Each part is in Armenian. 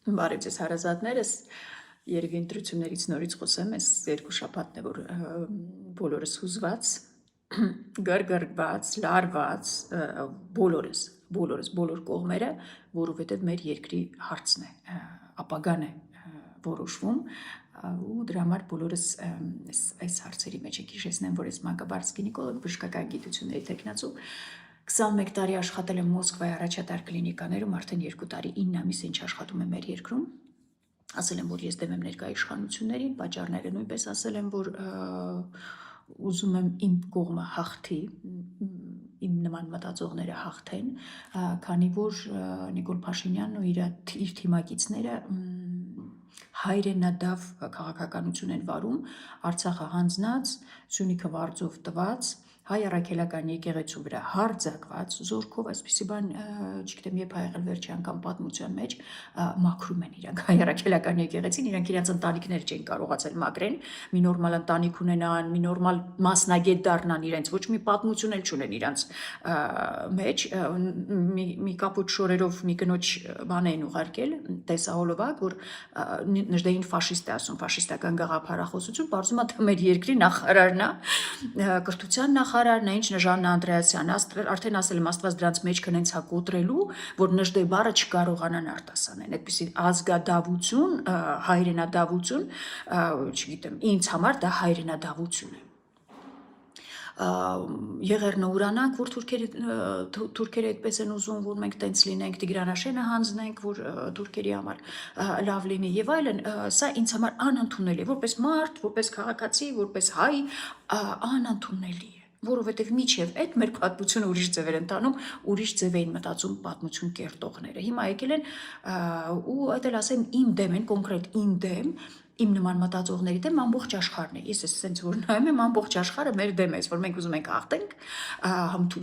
Բարև ձեզ հարազատներս, երևի ընտրություններից նորից խոսեմ, այս երկու շաբաթն է, որ բոլորս հուզված, գրգռված, լարված, բոլոր կողմերը, որովհետև մեր երկրի հարցն է, ապագան է որոշվում, ու դրա համար բոլորս այս հարցերի մեջ եք հիշեցնեմ, որ ես Մանկաբարձկի Նիկոլ բժշկական գիտությունների թեկնածու 21 տարի աշխատել եմ Մոսկվայի առաջատար կլինիկաներում, արդեն 2 տարի 9 ամիս ինչ աշխատում եմ մեր երկրում, ասել եմ, որ ես դեմ եմ ներկա իշխանություններին, պատճառները նույնպես ասել եմ, որ ուզում եմ իմ կողմը հաղթի, իմ նման մտածողները հաղթեն, քանի որ Նիկոլ Փաշինյանն ու իր թիմակիցները հայրենադավ քաղաքականություն են վարում, Արցախը հանձնած, Սյունիքը վարձով տված, հայ առաքելական եկեղեցու վրա հարձակված, զորքով, այսպիսի բան, չգիտեմ, երբ ա եղել վերջի անգամ պատմության մեջ, մաքրում են իրանք հայ առաքելական եկեղեցին, իրանք իրենց ընտանիքներ չեն կարողացել մաքրեն, մի նորմալ ընտանիք ունենան, մի նորմալ մասնագետ դառնան իրենց, ոչ մի պատմություն էլ չունեն իրենց մեջ, մի կապույտ շորերով մի կնոջ բան են ուղարկել, տեսահոլովակ, որ Նժդեին ֆաշիստ է ասում, ֆաշիստական գաղափարախոսություն, պարզում է թե մեր երկրի նախարարն է, կրթության նախարարն է, ինչ Ժաննա Անդրեասյան, արդեն ասել եմ, Աստված դրանց մեջքը նենց հա կոտրելու, որ Նժդե բառը չկարողանան արտասանեն, այդպիսի ազգադավություն, հայրենադավություն, չգիտեմ, ինձ համար դա հայրենադավություն է։ Եղերնը ուրանանք, որ թուրքերը այդպես են ուզում, որ մենք տենց լինենք, Տիգրանաշենը հանձնենք, որ թուրքերի համար լավ լինի եւ այլն, սա ինձ համար անընդունելի է, որպես մարդ, որպես քաղաքացի, որպես հայ, անընդունելի է, որովհետև միջև այդ մեր պատմությունը ուրիշ ձև էր ընթանում, ուրիշ ձև էին մտածում պատմություն կերտողները։ Հիմա եկել են ու այդ էլ ասեմ իմ դեմ են, կոնկրետ իմ դեմ, իմ նման մտածողների դեմ ամբողջ աշխարհն է։ Ես էսենց որ նայում եմ ամբողջ աշխարհը մեր դեմ է, որ մենք ուզում ենք հաղթենք,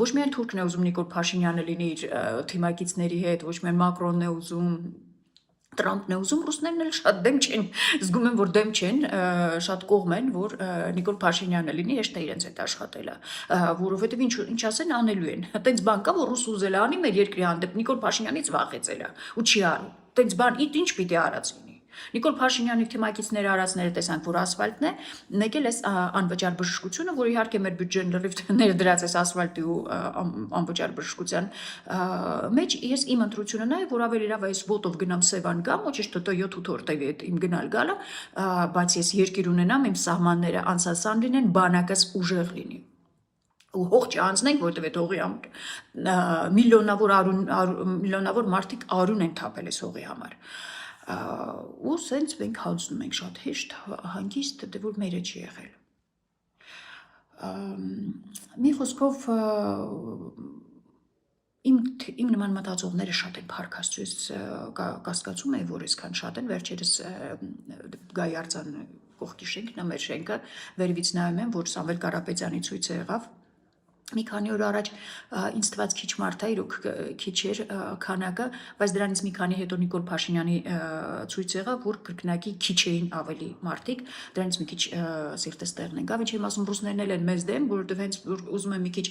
ոչ միայն Թուրքն է ուզում Նիկոլ Փաշինյանը լինի իր թիմակիցների հետ, ոչ միայն Մակրոնն է ուզում, Տրամպն է ուզում, ռուսներն էլ շատ դեմ չեն, զգում եմ, որ դեմ չեն, շատ կողմ են, որ Նիկոլ Փաշինյանը լինի, հեշտ է իրենց հետ աշխատելը, որովհետև ինչ ասեն անելու են։ Տենց բան կա, որ ռուս ուզել է անի մեր երկրի հանդեպ, Նիկոլ Փաշինյանից վախեցել է ու չի արում։ Տենց բան ինչ պիտի արած լինի։ Նիկոլ Փաշինյանի թիմակիցները արածները տեսանք, որ ասֆալտն է, մեկ էլ էս անվճար բժշկությունը, որ իհարկե մեր բյուջեն լրիվ ներդրած էս ասֆալտի ու անվճար բժշկության մեջ, ես իմ ընտրությունը նա է, որ ավելի լավ է այս ոտով գնամ Սևան գամ, ոչ ճիշտ տո 7-8 օրտեղի հետ իմ գնալ գալը, բայց ես երկիր ունենամ, իմ սահմանները անսասան լինեն, բանակս ուժեղ լինի ու հող չանցնենք, որտեվ այդ հողի համար միլիոնավոր մարդիկ արուն են թափել այս հողի համար։ Ու սենց մենք հանձնում ենք շատ հեշտ, հանգիստ, դե որ մերը չի եղել։ Մի խոսքով իմ նման մտածողները շատ են փառք Աստծո, կասկածում եմ, որ այսքան շատ են, վերջերս Գայի արձան կողքի շենքն է մեր շենքը, վերևից նայում եմ, որ Սամվել Կարապետյանի ցույցը եղավ, մի քանի օր առաջ ինձ թվաց քիչ մարդ է, իրոք քիչ էր քանակը, բայց դրանից մի քանի հետո Նիկոլ Փաշինյանի ցույց եղավ, որ կրկնակի քիչ էին ավելի մարդիկ, դրանից մի քիչ սիրտս տեղն են գավ, ինչ եմ ասում, ռուսներն էլ են մեզ դեմ, որովհետև հենց ուզում եմ մի քիչ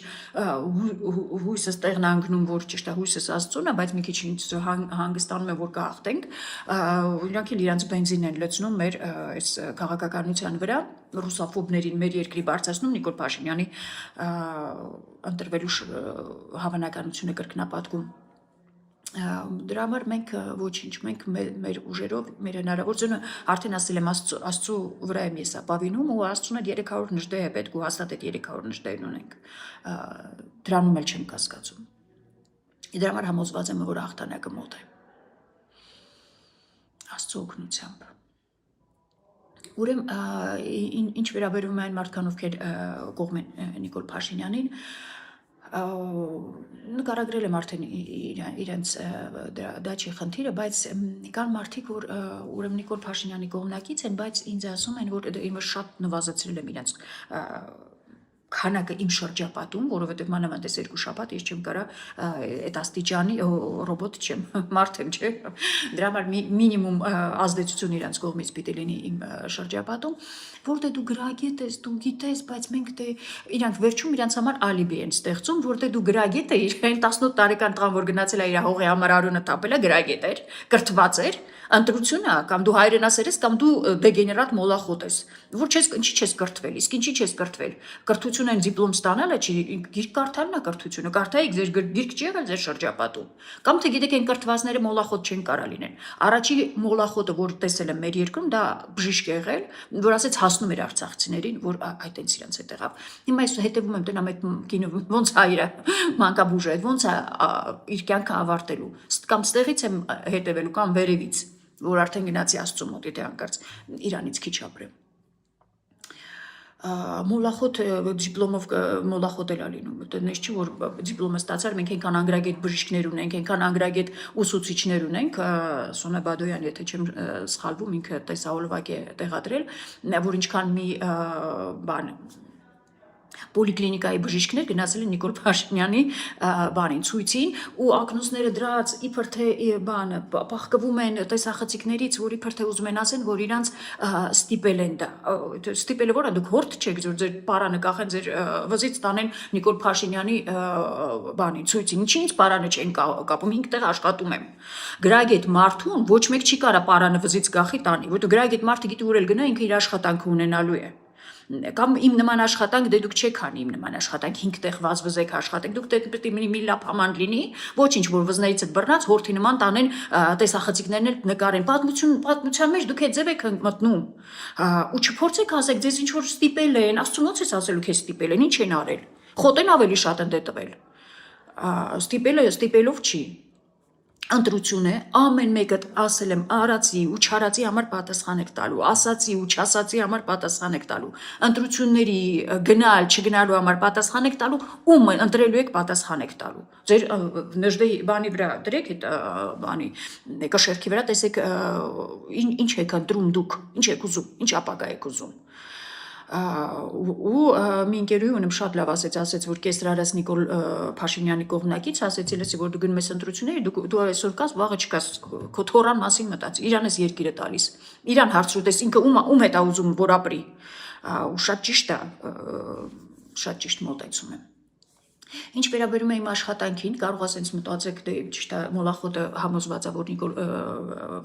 հույսս տեղն անգնում, որ ճիշտ է հույսս Աստծուն է, բայց մի քիչ ինձ հանգստանում է, որ կհաղթենք, իրանք էլ իրանց բենզին են լցնում մեր այս քաղաքականության վրա, ռուսաֆոբներին մեր երկրի բարձրացնում Նիկոլ Փաշինյանի ընտրվելու հավանականությունը կրկնապատկում։ Դրա համար մենք ոչինչ, մենք մեր ուժերով, մեր հնարավորությունը, արդեն ասել եմ, Աստծու վրա եմ ես ապավինում ու Աստծուն էլ 300 նժդե է պետք ու հաստատ այդ 300 նժդեն ունենք, դրանում էլ չեմ կասկածում։ Դրա համար համոզված եմ, որ հաղթանակը մոտ է, Աստծու օգնությամբ։ Ուրեմն ինչ վերաբերում է այն մարդկանց, ովքեր կողմ են Նիկոլ Փաշինյանին, նկարագրել եմ արդեն իրենց դա չի խնդիրը, բայց կան մարդիկ, որ ուրեմն Նիկոլ Փաշինյանի կողմնակից են, բայց ինձ ասում են, որ իմը շատ նվազեցրել եմ իրենց քանակը իմ շրջապատում, որովհետև մանավանդ այս 2 շաբաթ ես չեմ կարա այդ աստիճանի ռոբոտ չեմ, մարդ եմ, չէ։ Դրա համար մինիմում ազդեցություն իրանց կողմից պիտի լինի իմ շրջապատում, որտեղ դու գրագետ ես, դու գիտես, բայց մենք դե իրանք վերջում իրանց համար ալիբի են ստեղծում, որտեղ դու գրագետ ես, այն 18 տարեկան տղան, որ գնացել է իր հողի համար արյունը տապել է, գրագետ էր, կրթված էր, ընտրությունը կամ դու հայրենասեր ես կամ դու դեգեներատ մոլախոտ ես, որ ինչի չես կրթվել, իսկ ինչի չես կրթվել, կրթությունը այն դիպլոմ ստանալը չի, գիրք կարդալն է կրթությունը, կարդայիք ձեր գիրք չի եղել ձեր շրջապատում, կամ թե գիտեք այն կրթվածները մոլախոտ չեն կարա լինեն, առաջի մոլախոտը, որ տեսել եմ մեր երկրում, դա բժիշկ է եղել, որ ասեց հասնում էր արցախցիներին, որ այդ այնց իրանց հետ եղավ, հիմա ես հետևում եմ տնամ այդ կինը ոնց հայրը մանկաբույժ է, ոնց է իր կյանքը ավարտելու, կամ ստեղից եմ հետևելու կամ վերևից, որ արդեն գնացի Աստծո մոտ, եթե հանկարծ Իրանից քիչ ապրեմ։ Մոլախոտ դիպլոմով մոլախոտ էլ լինում, դες չի որ դիպլոմը ստացար, մենք այնքան անգրագետ բժիշկներ ունենք, այնքան անգրագետ ուսուցիչներ ունենք, Սոնա Բադոյան, եթե չեմ սխալվում, ինքը տեսահոլովակ է տեղադրել, որ ինչքան մի բան պոլիկլինիկայի բժիշկներ գնացել են Նիկոլ Փաշինյանի բանին ցույցին ու ակնոցները դրած իբր թե բանը բախկվում են տեսախցիկներից, որ իբր թե ուզում են ասեն, որ իրանց ստիպել են դա, ստիպելը որ դուք հորթ չեք, որ ձեր պարանը կախեն ձեր վզից տանեն Նիկոլ Փաշինյանի բանին ցույցին, ինչի՞նց պարանը չեն կապում, 5 տեղ աշխատում եմ, գրագետ մարդուն ոչ մեկ չի կարա պարանը վզից գախի տանի, որտեղ գրագետ մարդը գիտի ուր էլ գնա ինքը իր աշխատանքը ունենալու է։ Կամ իմ նման աշխատանք դե դուք չեք անի իմ նման աշխատանք 5 տեղ վազվզեք աշխատեք, դուք պետք է մի լափաման լինի, ոչինչ որ վզներից եք բռնած հորթի նման տանեն տեսախցիկներն էլ նկարեն, պատմության մեջ դուք այդ ձև եք մտնում, ու չփորձեք ասեք ձեզ ինչ որ ստիպել են, Աստծունոց ես ասելու քեզ ստիպել են, ինչ են արել, խոտեն ավելի շատ են դե տվել, ստիպելով չի, ընտրություն է, ամեն մեկը ասել եմ արածի ու չարածի համար պատասխան եք տալու, ասացի ու չասացի համար պատասխան եք տալու, ընտրությունների գնալ, չգնալու համար պատասխան եք տալու, ում ընտրելու եք պատասխան եք տալու, ձեր նժդեի բանի վրա դրեք այդ բանի կշերքի վրա տեսեք ինչ եք ընտրում դուք, ինչ եք ուզում, ինչ ապագա եք ուզում, ու մի ընկերուհի ունեմ շատ լավ ասեց, որ կեսրարած Նիկոլ Փաշինյանի կողմնակից ասեցի լսի, որ դու գնում ես ընտրությունների, դու այսօր կաս, վաղը չկաս, քո թորան մասին մտածի, իրան ես երկիրը տալիս, իրան հարց ուտես, ինքը ում հետ է ուզում, որ ապրի, ու շատ ճիշտ մոտեցում եմ։ Ինչ վերաբերում է իմ աշխատանքին, կարող ասենց մտածեք, դե ճիշտ է, մոլախոտը համոզված է, որ Նիկոլ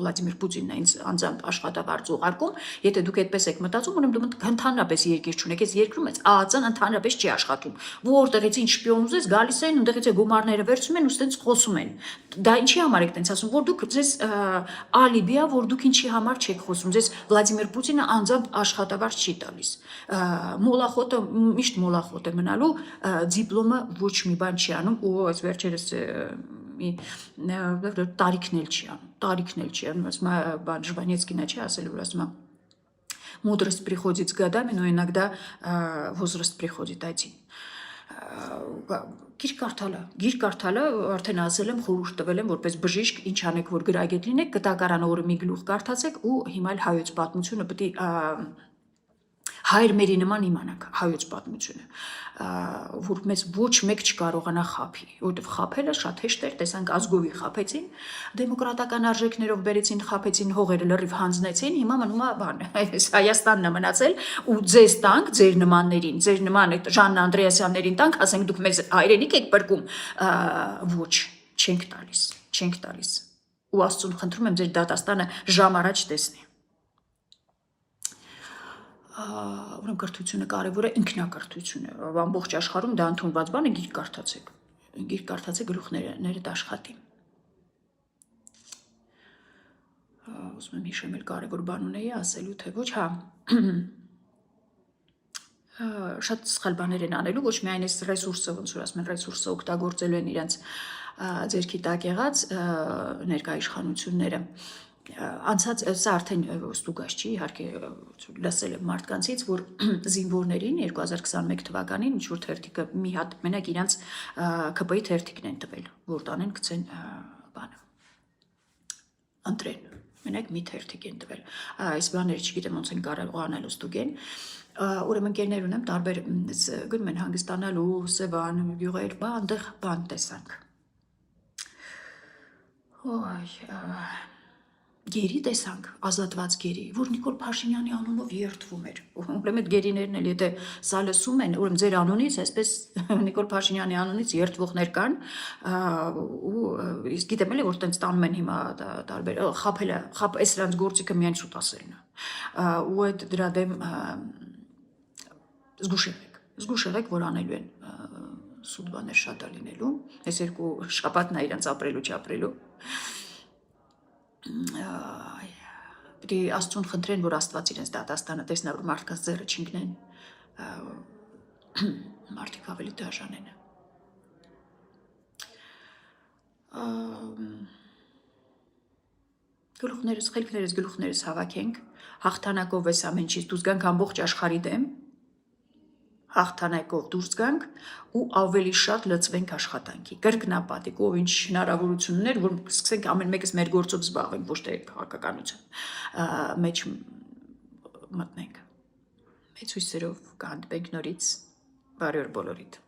Վլադիմիր Պուտինն է ինձ անձամբ աշխատավարձ ուղարկում, եթե դուք այդպես եք մտածում, ուրեմն դու ընդհանրապես երկիր չունեք, այս երկրում այս ԱԱԾ-ն ընդհանրապես չի աշխատում, որտեղից ինչ շպիոն ուզես, գալիս են, ընդեղից է գումարները վերցում են ու ստենց խոսում են, դա ինչի համար եք տենց ասում, որ դուք ձեզ ալիբի է, որ դուք ինչի համար չեք խոսում, ձեզ Վլադիմիր Պուտինը անձամբ աշխատավարձ չի տալիս, մոլախոտը միշտ մոլախոտ է մնալու, դիպլոմը ոչ մի բան չի անում ու այս վերջերս տարիքն էլ չի անում, ասում բան Ժվանեցկինը չի ասել, որ ասում мудрость приходит с годами, но иногда возраст приходит один. Գիրք կարդալը արդեն ասել եմ, խորհուրդ տվել եմ, որպես բժիշկ, ինչ անեք, որ գրագետ լինեք, կտակարան օրը մի գլուխ կարդացեք ու հիմա էլ հայոց պատմությունը պետք է հայր մերի նման իմանանք հայոց պատմությունը, որ մեզ ոչ մեկ չկարողանա խաբի, որտեղ խաբելը շատ հեշտ էր, տեսանք Ազգովի խաբեցին, դեմոկրատական արժեքներով բերեցին, խաբեցին, հողերը լրիվ հանձնեցին, հիմա մնում է բան, Հայաստանն է մնացել ու ձեզ տանք, ձեր նմաններին, ձեր նման այդ Ժաննա Անդրեասյաններին տանք, ասենք դուք մեզ հայրենիք եք բրկում, ոչ, չենք տալիս, ու Աստծուն խնդրում եմ ձեր դատաստանը ժամ առաջ տեսնի։ Ուրեմն կրթությունը կարևոր է, ինքնակրթությունը, ամբողջ աշխարհում դա ընդունված բան է, գիրք կարդացեք գլուխներդ աշխատի։ Ուզում եմ հիշեմ էլ կարևոր բան ունեի ասելու, թե ոչ, շատ սխալ բաներ են անելու, ոչ միայն այս ռեսուրսը, ոնց որ ասում են, ռեսուրսը օգտագործելու են իրենց ձեռքի տակ եղած ներկա իշխանությունները։ Անցած սա արդեն ստուգած չի, իհարկե լսել եմ մարդկանցից, որ զինվորներին 2021 թվականին ինչ որ թերթիկը մի հատ մենակ իրանց ԿՊ-ի թերթիկն են տվել, որ տանեն գցեն բանը, ընտրեն, մենակ մի թերթիկ են տվել։ Այս բաները չգիտեմ ոնց են կարողանալու ստուգեն։ Ուրեմն ընկերներ ունեմ տարբեր գնում են հանգստանալու, Սևան, գյուղեր, այնտեղ բան տեսանք։ Գերի տեսանք, ազատված գերի, որ Նիկոլ Փաշինյանի անունով երդվում էր։ Ուրեմն այդ գերիներն էլ եթե սա լսում են, ուրեմն ձեր անունից, այսպես Նիկոլ Փաշինյանի անունից երդվողներ կան, ու իսկ գիտեմ էլի որ տենց տանում են հիմա տարբեր խապ էսրանց գործիքը միայն սուտ ասելն է։ Ու այդ դրա դեմ զգուշ եղեք, որ անելու են սուտ բաներ շատ է լինելու։ Այս երկու շաբաթն է իրանց ապրելու չապրելու։ Պիտի Աստծուն խնդրեն, որ Աստված իրենց դատաստանը տեսնա, որ մարդկանց ձեռը չընկնեն, մարդիկ ավելի դաժան են։ Գլուխներս հավաքենք, հաղթանակով այս ամեն ինչից դուրս գանք ամբողջ աշխարհի դեմ, հաղթանակով դուրս գանք ու ավելի շատ լծվենք աշխատանքի, կրկնապատիկ, ով ինչ հնարավորություն ուներ, որ սկսենք ամեն մեկս մեր գործով զբաղվենք, ոչ թե քաղաքականության մեջ մտնենք։ Մեծ հույսերով կհանդիպենք նորից, բարի օր բոլորիդ։